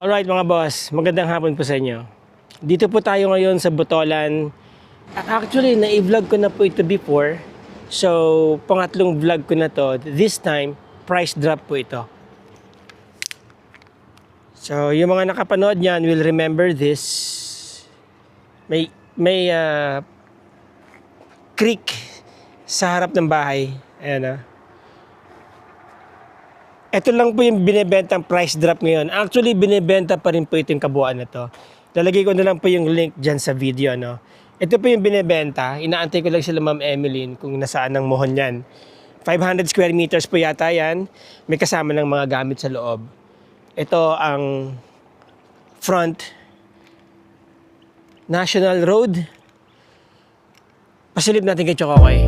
Alright mga boss, magandang hapon po sa inyo. Dito po tayo ngayon sa Botolan. Actually, na-vlog ko na po ito before. So, pangatlong vlog ko na to. This time, price drop po ito. So, yung mga nakapanood niyan will remember this. May creek sa harap ng bahay. Ayan. Ito lang po yung binibentang price drop ngayon. Actually, binibenta pa rin po ito yung kabuuan na to. Lalagay ko na lang po yung link dyan sa video. No? Ito po yung binibenta. Inaantay ko lang sila Ma'am Emeline kung nasaan ang mohon yan. 500 square meters po yata yan. May kasama ng mga gamit sa loob. Ito ang front National Road. Pasilip natin kay Chokokoy.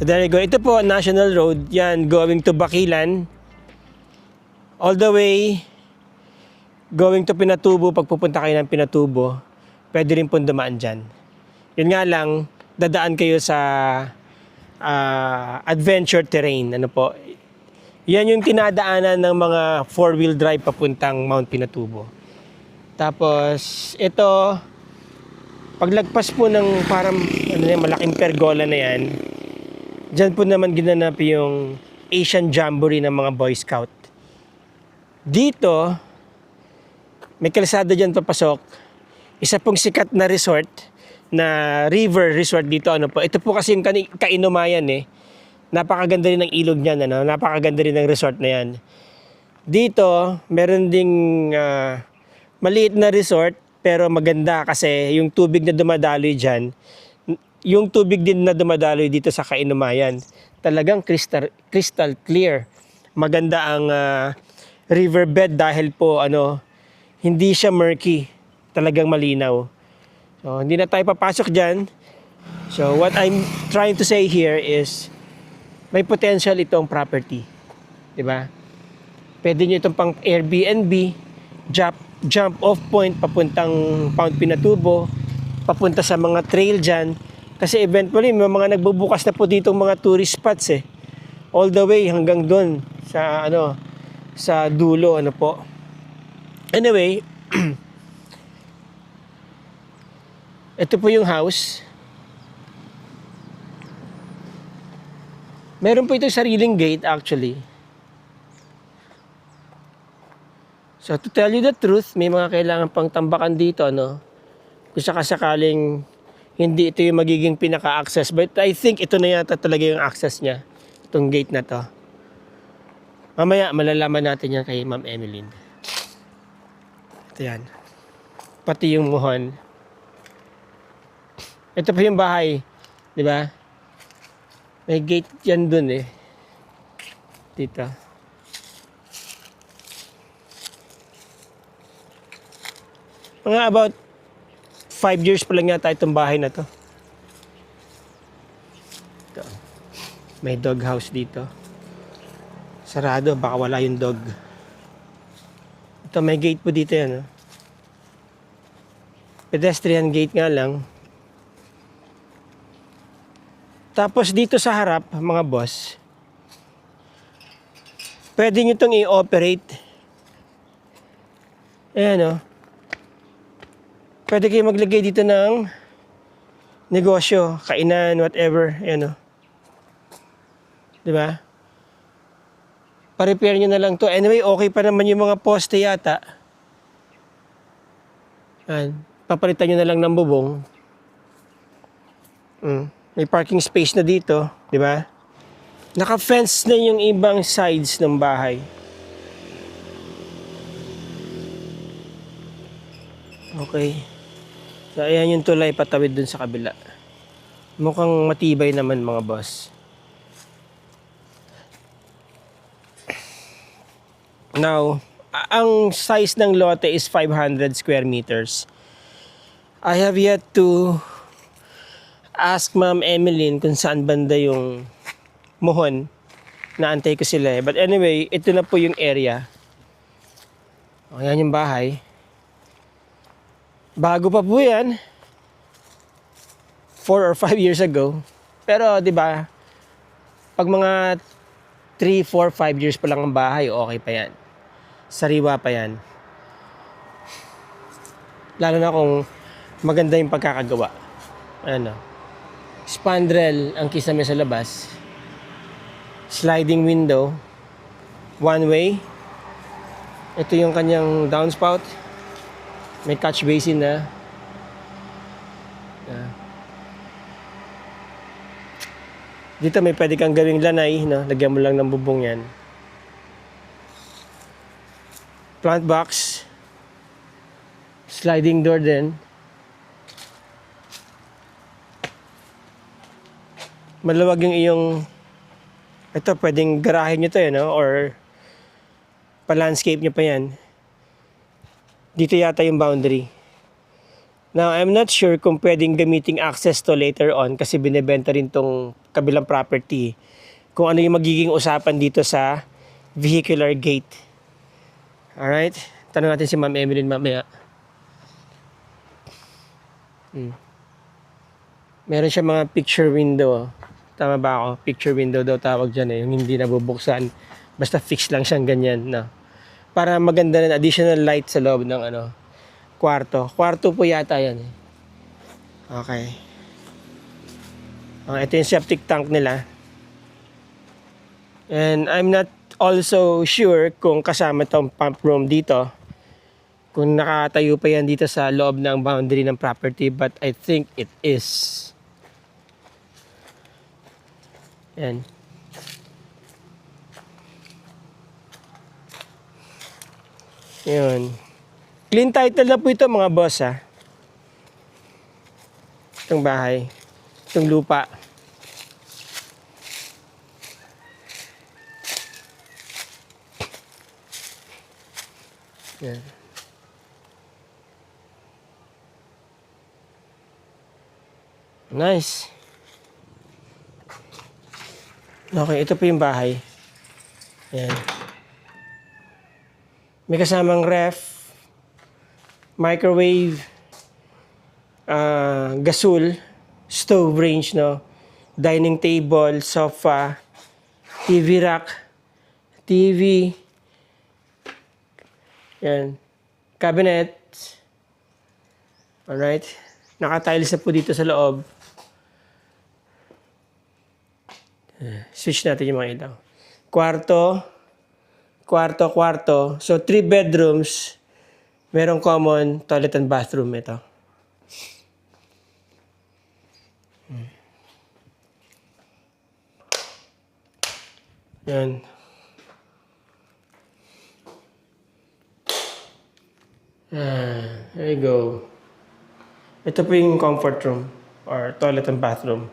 So there you go. Ito po, National Road. Yan, going to Bakilan. All the way, going to Pinatubo. Pag pupunta kayo ng Pinatubo, pwede rin pong dumaan dyan. Yun nga lang, dadaan kayo sa adventure terrain. Ano po? Yan yung tinadaanan ng mga 4-wheel drive papuntang Mount Pinatubo. Tapos, ito, paglagpas po ng parang malaking pergola na yan, dyan po naman ginanap yung Asian Jamboree ng mga Boy Scout. Dito, may kalsada dyan papasok. Isa pong sikat na resort, na river resort dito. Ito po kasi yung kainumayan eh. Napakaganda rin ng ilog niyan, ano? Napakaganda rin ng resort na yan. Dito, meron ding maliit na resort, pero maganda kasi yung tubig na dumadaloy dyan, yung tubig din na dumadaloy dito sa Kainumayan, talagang crystal clear. Maganda ang riverbed dahil po hindi siya murky, talagang malinaw. So hindi na tayo papasok diyan. So what I'm trying to say here is may potential itong property, 'di ba? Pwede niyo itong pang Airbnb, jump off point papuntang Mount Pinatubo, papunta sa mga trail diyan. Kasi eventually may mga nagbubukas na po dito mga tourist spots all the way hanggang doon sa sa dulo po. Anyway, ito po yung house. Meron po itong sariling gate actually. So to tell you the truth, may mga kailangan pang tambakan dito, kung sakasakaling hindi ito yung magiging pinaka-access. But I think ito na yata talaga yung access niya. Itong gate na to. Mamaya malalaman natin yan kay Ma'am Emeline. Ito yan. Pati yung muhon. Ito pa yung bahay. Di ba? May gate yan dun Dito. Mga about 5 years pa lang yata itong bahay na to. Ito. May dog house dito. Sarado, baka wala yung dog. Ito, may gate po dito yan. Pedestrian gate nga lang. Tapos dito sa harap, mga boss, pwede nyo itong i-operate. Ayan pwede kayo maglagay dito ng negosyo, kainan, whatever. Ayan diba? Pa-repair nyo na lang to. Anyway, okay pa naman yung mga poste yata. Ayan. Papalitan nyo na lang ng bubong. May parking space na dito, di ba? Naka-fence na yung ibang sides ng bahay. Okay. So, ayan yung tulay patawid dun sa kabila. Mukhang matibay naman mga boss. Now, ang size ng lote is 500 square meters. I have yet to ask Ma'am Emeline kung saan banda yung muhon. Naantay ko sila But anyway, ito na po yung area. Ayan yung bahay. Bago pa po yan. 4 or 5 years ago. Pero, di ba, pag mga 3, 4, 5 years pa lang ang bahay, okay pa yan. Sariwa pa yan. Lalo na kung maganda yung pagkakagawa. Spandrel ang kisame sa labas. Sliding window. One way. Ito yung kanyang downspout. May catch basin na. Dito may pwede kang gawing lanay, lagyan mo lang ng bubong yan. Plant box. Sliding door din. Maluwag yung iyong ito, pwedeng garahe nyo to or pa-landscape nyo pa yan. Dito yata yung boundary. Now, I'm not sure kung pwedeng gamiting access to later on kasi binebenta rin tong kabilang property. Kung ano yung magiging usapan dito sa vehicular gate. Alright? Tanong natin si Ma'am Emeline mamaya. Meron siya mga picture window. Tama ba ako? Picture window daw tawag dyan yung hindi nabubuksan. Basta fix lang siyang ganyan para maganda na additional light sa loob ng kwarto. Kwarto po yata yan Okay. Ito yung septic tank nila. And I'm not also sure kung kasama tong pump room dito. Kung nakatayo pa yan dito sa loob ng boundary ng property. But I think it is. Yan. Yun. Clean title na po ito mga boss ha. Itong bahay. Itong lupa. Yan. Nice. Okay, ito po yung bahay. Yan. May kasamang ref, microwave, gasol, stove range, no? Dining table, sofa, TV rack, TV, yan, cabinet. Alright. Naka-tiles na po dito sa loob. Switch natin yung mga ilaw. Kwarto. So, 3 bedrooms. Merong common toilet and bathroom ito. Yan. There you go. Ito po yung comfort room or toilet and bathroom.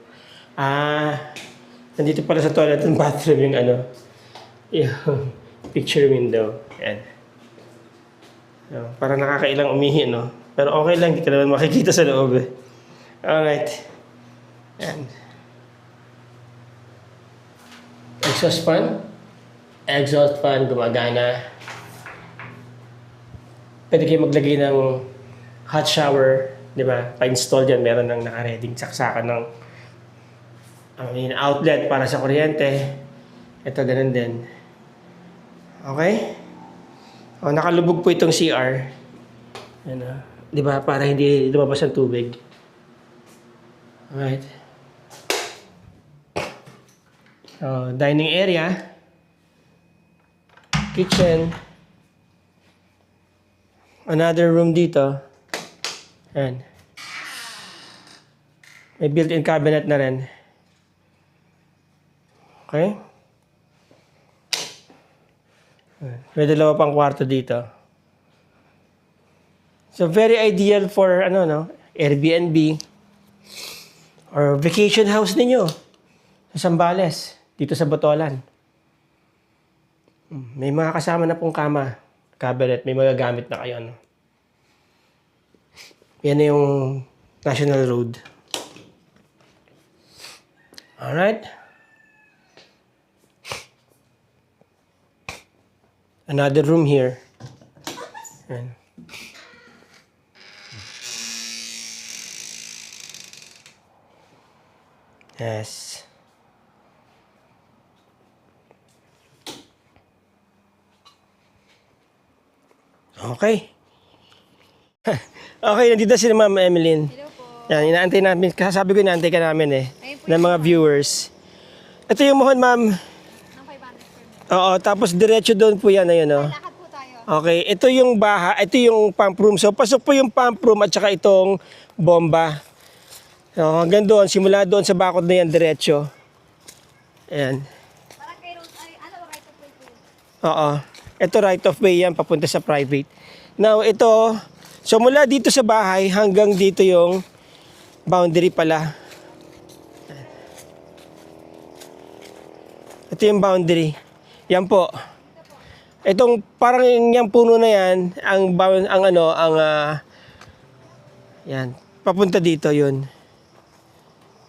Nandito pala sa toilet and bathroom yung yung picture window. Yan. Para nakakailang umihi, no? Pero okay lang, hindi ka naman makikita sa loob eh. Alright. Yan. Exhaust fan. Exhaust fan, gumagana. Pwede kayo maglagay ng hot shower, di ba? Pa-install dyan, meron ng naka-reading saksakan ng outlet para sa kuryente. Ito, ganun din. Okay? Nakalubog po itong CR. Yan, di ba? Para hindi lumabas ang tubig. Alright. Dining area. Kitchen. Another room dito. Yan. May built-in cabinet na rin. Okay? May dalawa pang kwarto dito. So, very ideal for, Airbnb or vacation house ninyo sa Zambales, dito sa Botolan. May mga kasama na pong kama, cabinet, may magagamit na kayo, Yan na yung National Road. Alright. Another room here. Yan. Yes. Okay. Okay, nandito si Ma'am Emeline. Hello po. Yan, inaantay namin. Kasabi ko inaantay ka namin Ayun po ng mga viewers. Ito yung muhon, Ma'am. Ng 500 per meter. Oo, tapos diretso doon po yan, ayun, Lakad po tayo. Okay, ito yung baha, ito yung pump room. So, pasok po yung pump room at saka itong bomba. So, hanggang doon, simula doon sa bakod na yan, diretso. Ayan. Parang kay Rose, right of way po. Oo. Ito right of way yan, papunta sa private. Now, ito, so mula dito sa bahay hanggang dito yung boundary pala. Ito yung boundary. Yan po. Itong parang yung puno na yan, yan, papunta dito yun.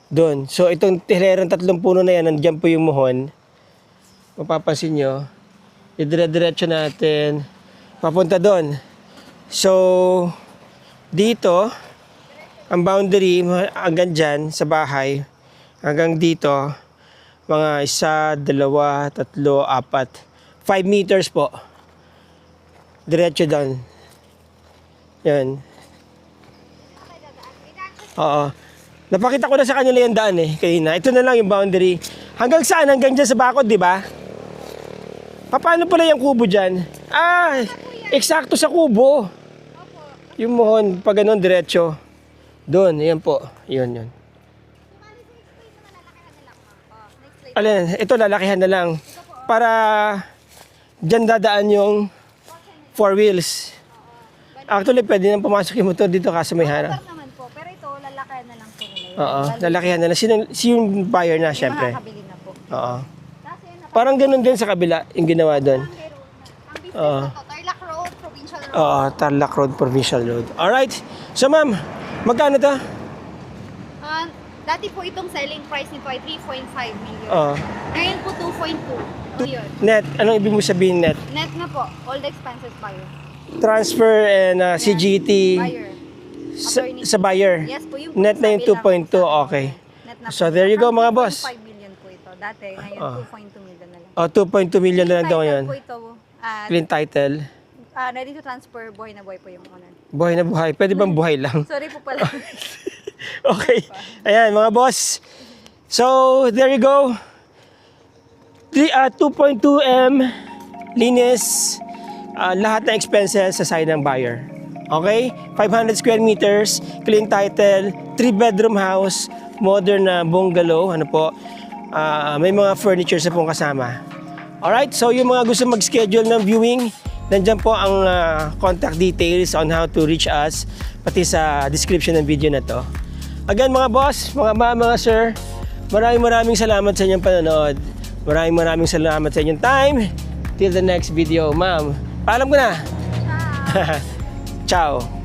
Doon. So itong hilerang 3 puno na yan, nandiyan po yung muhon. Mapapansin nyo, idire-diretso natin, papunta doon. So, dito, ang boundary hanggang dyan sa bahay, hanggang dito, mga 1, 2, 3, 4, 5 meters po. Diretso doon. Yan. Oo. Napakita ko na sa kanila yung daan kanina. Ito na lang yung boundary. Hanggang saan? Hanggang dyan sa bakod, di ba? Paano pala yung kubo dyan? Eksakto sa kubo. Yung muhon, pag ganun, diretso. Doon, yan po. Yun. Alin, ito lalakihan na lang. Para dyan dadaan yung 4 wheels. Actually, pwede nang pumasok yung motor dito kasi may harap. Motor naman po, pero ito, lalakayan na lang po nila yun. Oo, lalakihan na lang. Sino yung buyer na, Yung syempre? makakabili na po. Oo. Kasi yun, Parang ganun din sa kabila, yung ginawa doon. Barangay Road na. Ang business Oo. na to, Tarlac Road, Provincial Road. Oo, Tarlac Road, Provincial Road. Alright. So, ma'am, magkano to? Dati po itong selling price nito ay 3.5 million. Oo. Ngayon po 2.2 million. Net, anong ibig mo sabihin net? Net na po, all the expenses buyer. Transfer and CGT Buyer. sa buyer. Yes po, yung Net na yung 2.2, okay. Net na So, po. there you go, From mga boss. 2.5 million po ito. Dati, ngayon Oo. 2.2 million na lang. O, 2.2 million na lang daw ngayon. Po ito, Clean title. ready to transfer, buhay na buhay po yung owner. Buhay na buhay. Pwede bang buhay lang? Sorry po pala. Okay. Ayan, mga boss. So, there you go. 2.2 M, linis, lahat ng expenses sa side ng buyer. Okay? 500 square meters, clean title, 3-bedroom house, modern na bungalow, ano po. May mga furniture sa pong kasama. Alright, so yung mga gusto mag-schedule ng viewing, nandyan po ang contact details on how to reach us, pati sa description ng video na to. Again, mga boss, mga ma'am, mga sir, maraming salamat sa inyong panonood. Maraming salamat sa inyong time. Till the next video, ma'am. Paalam ko na. Ciao. Ciao.